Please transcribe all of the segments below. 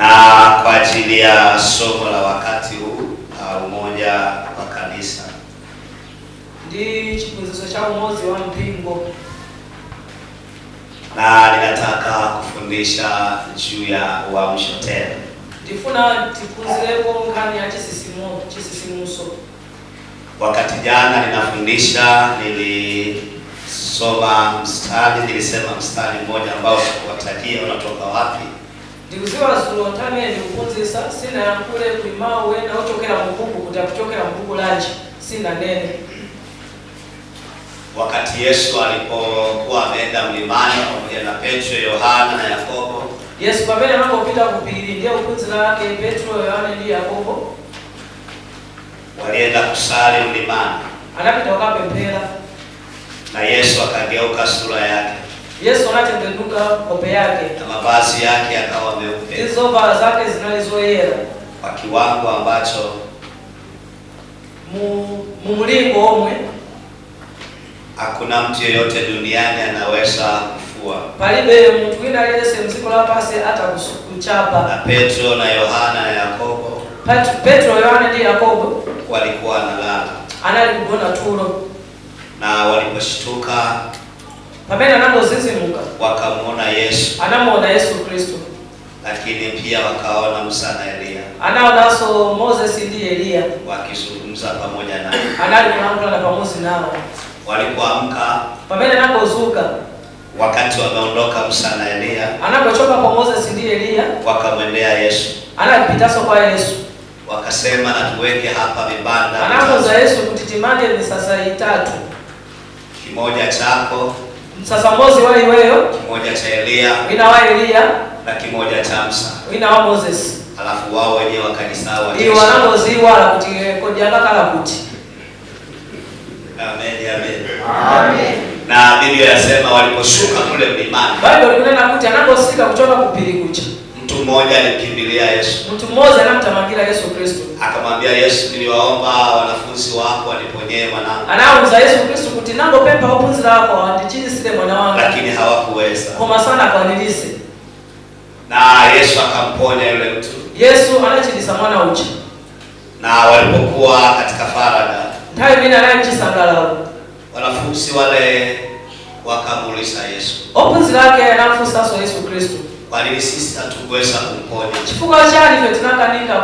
Na kwa ajili ya somo la wakati huu umoja wa kanisa ndi chifunziso cha umozi wa mpingo, na ninataka kufundisha juu ya uamsho tena. ndifuna tiphunzirepo nkhani ya chisisimuso. Wakati jana ninafundisha nilisema mstari mmoja ambao watajia unatoka wapi. Ndikuziwa zulo ntame ndikuphunzisa sina yankule kulimawe na uchokera mbuku kuti akuchokera mbuku lanji sina nene. Wakati Yesu alipokuwa ameenda mlimani pamoja na Petro, Yohana na Yakobo, Yesu pamene anangopita kupiri ndiye ophunzira lake Petro, Yohana ndi Yakobo walienda kusali mlimani, anapita wakapemphera, na Yesu akageuka sura yake, Yesu anatembenuka kope yake na mavazi yake akawa meupe, zovala zake zinalizoyera kwa kiwango ambacho mumulingo omwe hakuna mtu yeyote duniani anaweza kufua. Palibe mtu wina aliyese mziko la pasi hata kuchapa. Na Petro na Yohana na Yakobo, Petro, Yohana ndi Yakobo walikuwa wanalala. Anali kugona tulo, na waliposhtuka pamene anangozizimuka wakamuona Yesu, anamuona Yesu Kristo, lakini pia wakaona Musa na Elia, anaonanso Moses ndi Elia wakizungumza pamoja naye. anali kulankhula pamozi nao. Walipoamka, pamene anangozuka wakati wameondoka Musa na Elia, anangochoka kwa Moses ndi Elia, wakamwendea Yesu, anapitaso kwa Yesu, wakasema na tuweke hapa vibanda. anamuza Yesu kuti timanje misasa itatu, kimoja chako, msasa mozi wa iweyo, kimoja cha Elia, wina wa Elia, na kimoja cha Musa, wina wa Moses. Alafu wao wenyewe wakanisawa iyo wanangoziwala kuti kodiangakala kuti. Amen, amen. Amen. Na Biblia yasema waliposhuka kule mlimani, Biblia ikunena kuti anangosika kuchoka kupiri kucha, mtu mmoja alimkimbilia Yesu. mtu mmoja anamtamangira Yesu Kristo, Akamwambia Yesu, niliwaomba wanafunzi wako waniponyee mwanangu, anauza Yesu Kristo kuti nangopempha ophunzira ako andichirisire mwana wangu, lakini hawakuweza. koma sana akwanilise. Na Yesu akamponya yule mtu. Yesu anachirisa mwana uchi. Na walipokuwa katika faragha, nthawi imene anali mchisangalalo, wanafunzi wale wakamuuliza Yesu, ophunzira ake anafunsanso Yesu Kristo, kwa nini sisi hatukuweza kumponya? chifukwa chani ife tinakanika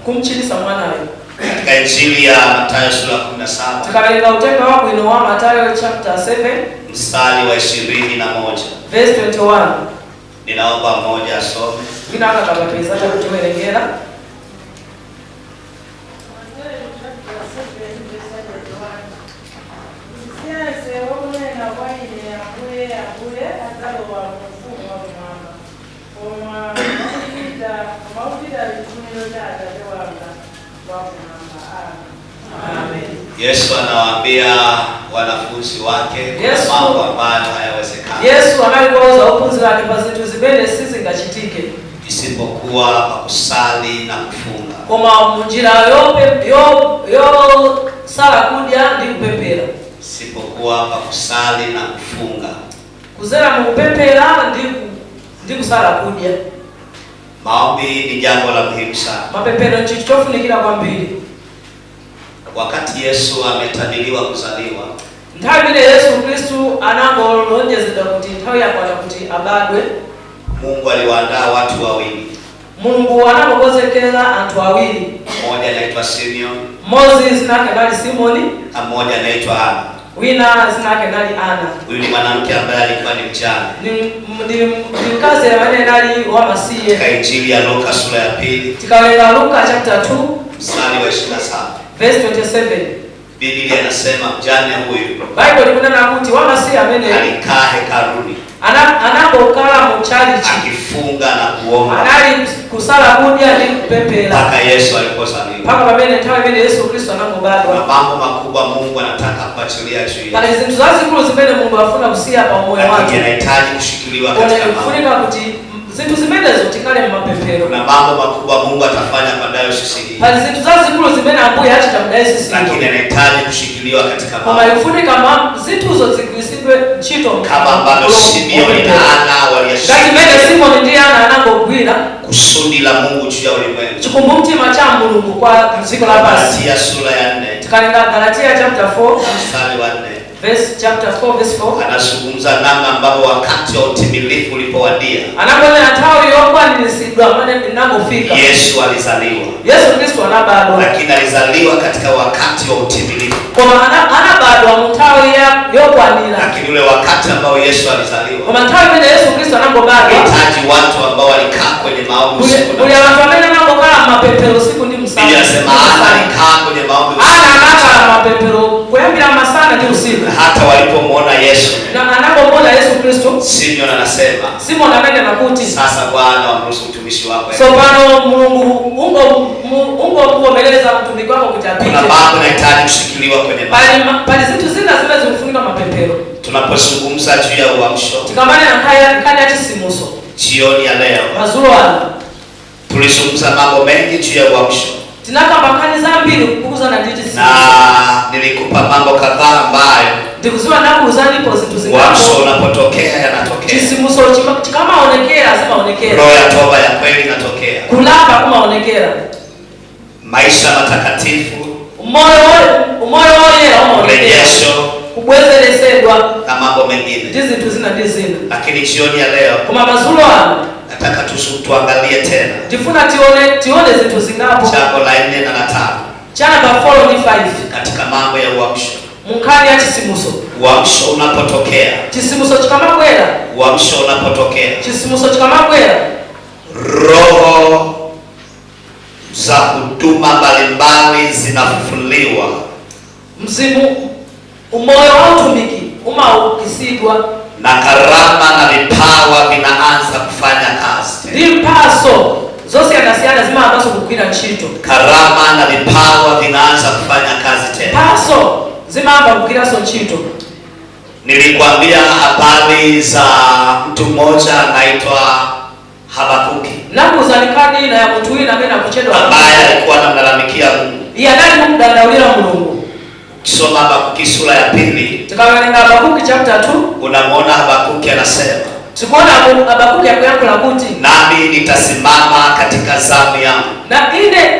kumchirisa mwanayo? Katika Injili ya Mathayo sura 17, tikawerenga uthenga wabwino wa Mathayo chapter 7 mstari wa 21, verse 21. Ninaomba mmoja asome. Wina akakapeza kutuwerengera. Yesu anawaambia wanafunzi wake mambo ambayo hayawezekani. Yesu analikoza ophunzira ake pa zinthu zimene sizingachitike isipokuwa kwa kusali na kufunga. Koma munjira yo sala kudya ndi kupemphera. Isipokuwa kwa kusali na kufunga. Kuzera mu kupemphera ndi kusala kudya. Maombi ni jambo la muhimu sana. Mapemphero ndi chinthu chofunikira kwambiri. Wakati Yesu ametabiliwa kuzaliwa, nthawi imene Yesu Kristu anangolonjezedwa kuti nthawi yakwana kuti abadwe, Mungu aliwaandaa watu wawili. Mulungu anamukonzekera anthu awiri. Mmoja anaitwa Simeon, mmodzi zinake nali Simoni, na mmoja anaitwa Ana. wina zinake nali Ana. Huyu ni mwanamke ambaye alikuwa ni mjane. Ni mkazi amene nali wamasiye. Katika Injili ya Luka sura ya 2, tikawerenga Luka chapter 2 mstari wa 27, verse 27, Biblia inasema mjane huyu Bible ikunena kuti wamasiye amene alikaa hekaluni anapokhala mu chalichi akifunga na kuomba anali kusala kudya ndi kupemphera mpaka Yesu alipozaliwa. mpaka pamene nthawi imene Yesu Kristo anangobadwa. Na mambo makubwa Mungu anataka kuachilia juu yetu. Pali zinthu zazikulu zimene Mulungu afuna kusiya pa moyo wake. Anahitaji kushikiliwa katika mambo. Kufunika kuti Zintu zimene zotikale mapemphero. Kuna mambo makubwa Mungu atafanya kwa dayosisi hii. Pali zintu zazikulu zimene Ambuye achita mu dayosisi. Lakini anahitaji kushikiliwa katika mambo. Koma ifunika zintu zo zigwisidwe ntchito. Kama ambavyo Simeoni na Ana waliyashika. Ngati mene Simoni ndi Ana anangogwira kusudi la Mungu juu ya ulimwengu. Chikumbumtima cha Mulungu kwa dziko lapansi. Galatia sura ya 4. Tikalenga Galatia chapter 4 mstari wa 4. Chapter 4 verse 4. Anazungumza namna ambavyo wakati wa utimilifu ulipowadia. Anakwenda tawi yokwa nilisidwa maana ninapofika. Yesu alizaliwa. Yesu Kristo anabadwa. Lakini alizaliwa katika wakati wa utimilifu. Kwa maana anabadwa mtawi yokwa nila. Lakini ule wakati ambao Yesu alizaliwa. Kwa mtawi vile Yesu Kristo anapobadwa. Hitaji watu ambao walikaa kwenye maombi usiku na mchana. Ule watu wamena napokaa mapepero usiku ndi msana. Biblia inasema Ana alikaa kwenye maombi usiku. Ana anakaa mapepero kuyambira masana ndi usiku. Hata walipomwona Yesu. Na anapomwona Yesu Kristo. Simeon anasema. Simon anaenda na kuti. Sasa Bwana wamruhusu mtumishi wako. So pano Mungu ungo mkomeleza mtumiki wako kutapita. Kuna mambo yanahitaji kushikiliwa kwenye maombi. Pali zintu zina zimezifunika mapepero. Tunapozungumza juu ya uamsho. Tikamane na kaya chisimuso. Jioni ya leo. Mazulo ana. Tulizungumza mambo mengi juu ya uamsho. Tinaka bakani zambili kukuza na nditi simuso. Na nilikupa mambo kadhaa ambayo ndikuziwa nakuzani po zintu zingako. Uamsho unapotokea yanatokea. Chisimuso kama onekera sema onekera. Roho ya toba ya kweli inatokea. Kulapa kama onekera. Maisha matakatifu. Umoyo yera urejesho. Kubwezelesedwa na mambo mengine. Ndizi tuzina. Lakini jioni ya leo kuma mazulo ana nataka tuangalie tena. Tifuna tione zintu zingapo. Jambo la 4 na la 5. Chana ba follow ni 5. Katika mambo ya uamsho. Munkani ya chisimuso. Uamsho unapotokea. Chisimuso chikamakwera. Uamsho unapotokea. Chisimuso chikamakwera. Roho za huduma mbalimbali zinafufuliwa. Mzimu umoyo wa utumiki ukisidwa na karama na vipawa vinaanza kufanya kazi. Vipaso zose anasiana zima ambazo kukwira nchito. Karama na vipawa vinaanza kufanya kazi tena. Paso zima amba kukwira so nchito. Nilikwambia habari za mtu mmoja anaitwa Habakuki. Nakuzanikani na ya mtu huyu na mimi nakuchedwa. Ambaye alikuwa anamlalamikia Mungu. Ya nani Mungu dandaulira Mungu. Soma Habakuki sura ya 2. Tukaangalia Habakuki chapter 2. Unamwona Habakuki anasema. Tukuona Habakuki yako la kuti. Nami nitasimama katika zamu yangu. Na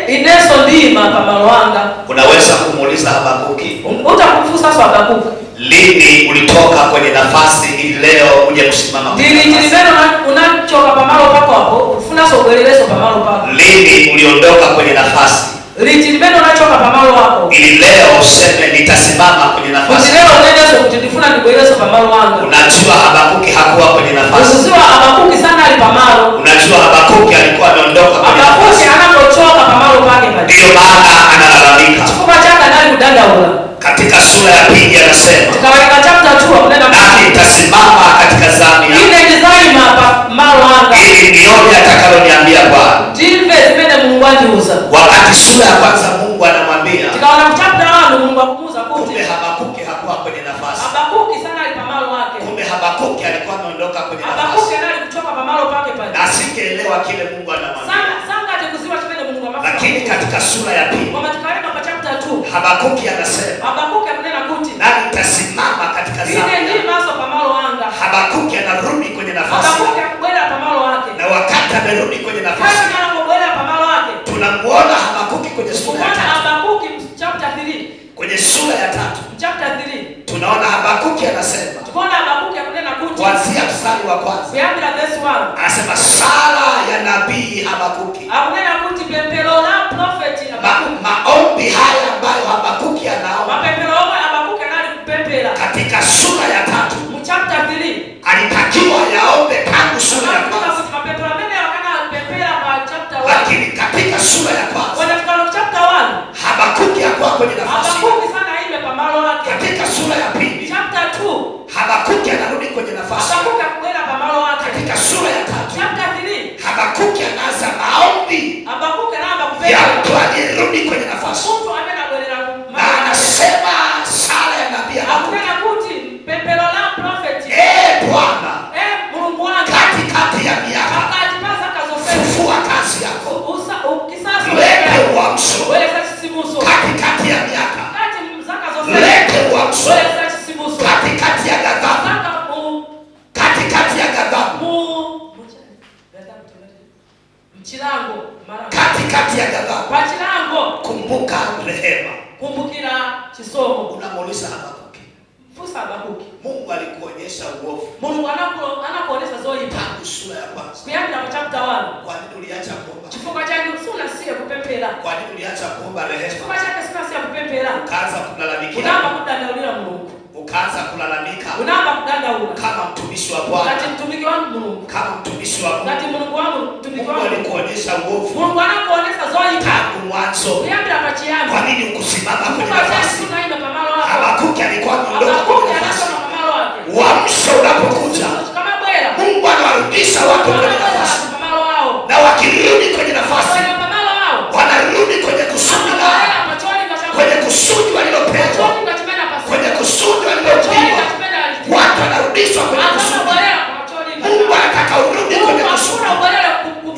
ineso ndima pamalwanga. Unaweza kumuuliza Habakuki. Utakufusa sasa Habakuki. Lini ulitoka kwenye nafasi ili leo uje kusimama? Neno unachoka pamalo pako hapo, ufuna sogelelezo pamalo pako. Lini uliondoka kwenye nafasi? Neno unachoka pamalo wako. Ili leo useme nitasimama kwenye nafasi. Leo unaenda kujifuna nikuelezo pamalo wangu. Unajua Habakuki hakuwa kwenye nafasi. Unajua Habakuki sana alipamalo. Unajua Habakuki alikuwa ameondoka kwenye nafasi. Habakuki anapochoka pamalo pake pale. Ndio maana analalamika. Chukua chaka ndani kudanda ula. Katika sura ya 2 anasema. Katika chapter 2 unaenda nami nitasimama katika zamu yangu. Ile design pamalo wangu. Ili nione atakaloniambia Bwana. Jive zimene Mungu ajiuza. Wakati sura ya kwanza Mungu anamwambia. Tukaona chapter 1 Mungu akumuza kuti. Kumbe Habakuki hakuwa kwenye nafasi. Habakuki sana alipamalo wake. Kumbe Habakuki alikuwa ameondoka kwenye nafasi. Habakuki alikuchoka pamalo pake pale. Na singeelewa kile Mungu anamwambia. Sana atakuziwa chimene Mungu amafanya. Lakini katika sura ya 2 kwa matukaenda kwa chapter 2 Habakuki anasema. Habakuki anena kuti. Nami nitasimama katika zamu. Ile ndiyo maso pamalo wanga. Habakuki anarudi kwenye nafasi. Habakuki akubwela pamalo wake. Na wakati amerudi kwenye nafasi. Hayo anakubwela pamalo wake. Tunamuona Habakuki kwenye sura ya 3. Habakuki chapter 3. Kwenye sura ya 3. Chapter 3. Tunaona Habakuki anasema. Tunaona Habakuki akunena kuti. Kuanzia mstari wa kwanza. Kuanzia verse 1. Anasema sala ya nabii Habakuki. Akunena kuti pempelo la prophet Habakuki. Maombi haya ambayo Habakuki anaomba. Mapempelo Habakuki anapempela. Katika sura ya 3. Chapter 3. Alitakiwa yaombe tangu sura ya kwanza. Mapempelo mene wakana pempela kwa chapter 1. Lakini katika sura ya kwanza. Wanafika chapter 1. Habakuki hakuwa kwenye nafasi. Habakuki sana ile pamalo wake. Katika sura ya 2. Chapter 2. Habakuki anarudi kwenye nafasi. Habakuki akwenda pamalo wake. Katika sura ya 3. Chapter 3. Habakuki anaanza maombi. Habakuki anaanza kupenda. Ya mtu aliyerudi kwenye nafasi. Mtu ameenda kueleza na anasema sala ya nabii Habakuki. Akunena kuti pempelo la prophet. Bwana. Mungu wangu. Katikati ya miaka. katikati ya ghadhabu pachilango kumbuka rehema. kumbukira chisomo. Unamuuliza Habakuki, fusa Habakuki, Mungu alikuonyesha uovu, Mungu anakuonyesha zoipa tangu sura ya kwanza. kuyambira mu chapter 1. Kwa nini uliacha kuomba? Chifukwa chake usuna siye kupempera. Kwa nini uliacha kuomba rehema? Chifukwa chake sina siye kupempera. Ukaanza kulalamika. Unaomba kudandaulira Mungu. Ukaanza kulalamika. Unaomba kudandaula kama mtumishi wa Bwana. Kati mtumishi wa Mungu. Kama mtumishi wa Mungu. Kati Mungu wangu mtumishi wangu. Mungu alikuonyesha uovu. Mungu anakuonyesha zoipa tangu mwanzo. kuyambira pachiyangu. Kwa nini ukusimama